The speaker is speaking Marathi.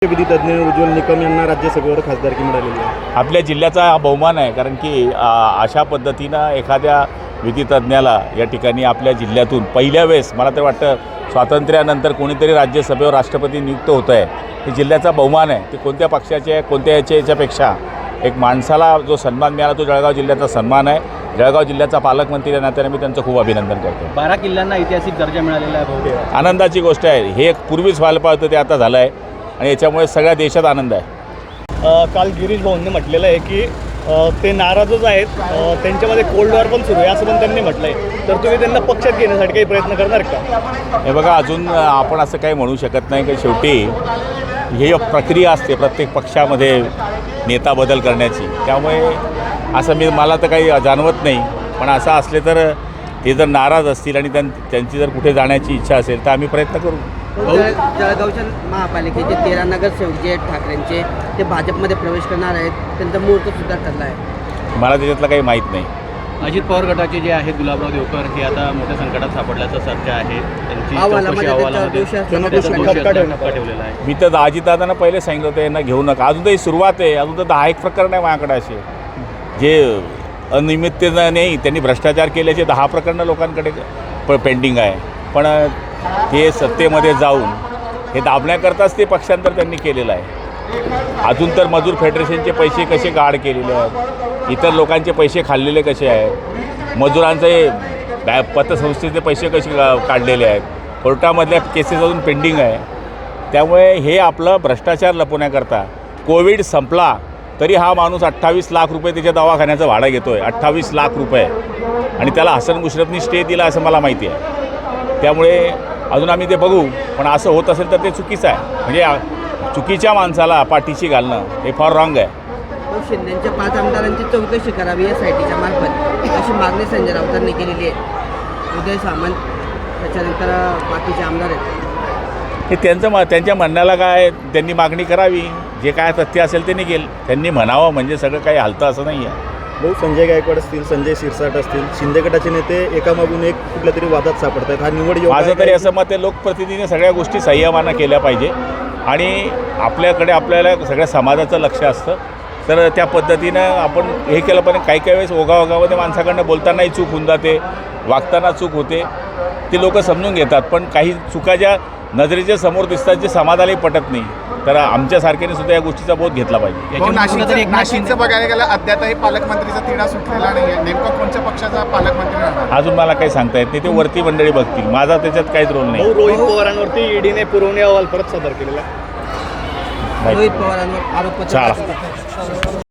विधितज्ञ उज्ज्वल निकम यांना राज्यसभेवर खासदारकी मिळालेली आहे। आपल्या जिल्ह्याचा हा बहुमान आहे, कारण की अशा पद्धतीनं एखाद्या विधितज्ञाला या ठिकाणी आपल्या जिल्ह्यातून पहिल्या वेळेस मला तर वाटतं स्वातंत्र्यानंतर कोणीतरी राज्यसभेवर राष्ट्रपती नियुक्त होत आहे, हे जिल्ह्याचा बहुमान आहे। ते कोणत्या पक्षाचे आहे कोणत्या याच्यापेक्षा एक माणसाला जो सन्मान मिळाला तो जळगाव जिल्ह्याचा सन्मान आहे। जळगाव जिल्ह्याचा पालकमंत्री या नात्याने मी त्यांचं खूप अभिनंदन करतो। 12 किल्ल्यांना ऐतिहासिक दर्जा मिळालेला आहे। आनंदाची गोष्ट आहे, हे एक पूर्वीच व्हायला पाहिजे होतं, ते आता झालं आहे आणि याच्यामुळे सगळ्या देशात आनंद आहे। काल गिरीश भाऊंनी म्हटलेलं आहे की ते नाराजच आहेत, त्यांच्यामध्ये कोल्ड वॉर पण सुरू आहे असं पण त्यांनी म्हटलं आहे। तर तुम्ही त्यांना पक्षात घेण्यासाठी काही प्रयत्न करणार का? हे बघा, अजून आपण असं काही म्हणू शकत नाही की शेवटी ही प्रक्रिया असते प्रत्येक पक्षामध्ये नेता बदल करण्याची, त्यामुळे असं मला तर काही जाणवत नाही। पण असं असले तर ते जर नाराज असतील आणि त्यांची जर कुठे जाण्याची इच्छा असेल तर आम्ही प्रयत्न करू। जळगावच्या महापालिकेचे 13 नगरसेवक जे आहेत ठाकरेंचे, ते भाजपमध्ये प्रवेश करणार आहेत, त्यांचा मुहूर्तसुद्धा ठरला आहे। मला त्याच्यातलं काही माहीत नाही। अजित पवार गटाचे जे आहेत गुलाबराव देवकर हे आता मोठ्या संकटात सापडल्याचं चर्चा आहे। त्यांची चौकशी अहवालामध्ये धक्का ठेवलेला आहे। मी तर अजितदादांना पहिले सांगितलं होतं यांना घेऊ नका, अजून तर ही सुरुवात आहे, अजून तर 10 प्रकरण आहे माझ्याकडे असे जे अनियमिततेनं नाही, त्यांनी भ्रष्टाचार केल्याचे 10 प्रकरणं लोकांकडे पेंडिंग आहे। पण ते सत्तेमध्ये जाऊन हे दाबण्याकरताच ते पक्षांतर त्यांनी केलेलं आहे। अजून तर मजूर फेडरेशनचे पैसे कसे गाड केलेले आहेत, इतर लोकांचे पैसे खाल्लेले कसे आहेत, मजुरांचे पतसंस्थेचे पैसे कसे काढलेले आहेत, कोर्टामधल्या केसेस अजून पेंडिंग आहे। त्यामुळे हे आपलं भ्रष्टाचार लपवण्याकरता कोविड संपला तरी हा माणूस 28 लाख रुपये त्याच्या दवाखान्याचं भाडं घेतो आहे, 28 लाख रुपये, आणि त्याला हसन मुश्रफनी स्टे दिला असं मला माहिती आहे। त्यामुळे अजून आम्ही ते बघू, पण असं होत असेल तर ते चुकीचं आहे। म्हणजे चुकीच्या माणसाला पाठीशी घालणं हे फार रॉंग आहे। शिंदेच्या 5 आमदारांची चौकशी करावी या सायटीच्या मार्फत अशी मागणी संजय राऊतांनी केलेली आहे। उदय सामंत त्याच्यानंतर बाकीचे आमदार आहेत, हे त्यांच्या म्हणण्याला काय, त्यांनी मागणी करावी, जे काय तथ्य असेल ते निघेल, त्यांनी म्हणावं म्हणजे सगळं काही हलतं असं नाही आहे। भाऊ, संजय गायकवाड असतील, संजय शिरसाट असतील, शिंदे गटाचे नेते एकामागून एक कुठल्या तरी वादात सापडतात, हा निवड माझं तरी असं मत आहे, लोकप्रतिनिधीने सगळ्या गोष्टी संयमानं केल्या पाहिजे आणि आपल्याला सगळ्या समाजाचं लक्ष असतं, तर त्या पद्धतीनं आपण हे केलं पाहिजे। काही वेळेस ओघाओघामध्ये माणसाकडनं बोलतानाही चूक होऊन जाते, वागताना चूक होते, ते लोक समजून घेतात। पण काही चुका ज्या नजरेच्या समोर दिसतात, जे समाजालाही पटत नाही, तर आमच्यासारख्याने सुद्धा या गोष्टीचा बोध घेतला पाहिजे। नाशिकचं बघायला गेलं अद्यापही पालकमंत्रीचा तिढा सुटलेला नाही आहे, नेमका कोणत्या पक्षाचा पालकमंत्री राहणार अजून मला काही सांगता येत नाही, ते वरती मंडळी बघतील, माझा त्याच्यात काहीच रोल नाही। रोहित पवारांवरती ईडीने पुरवणी अहवाल परत सादर केलेला, रोहित पवारांवर आरोपपत्र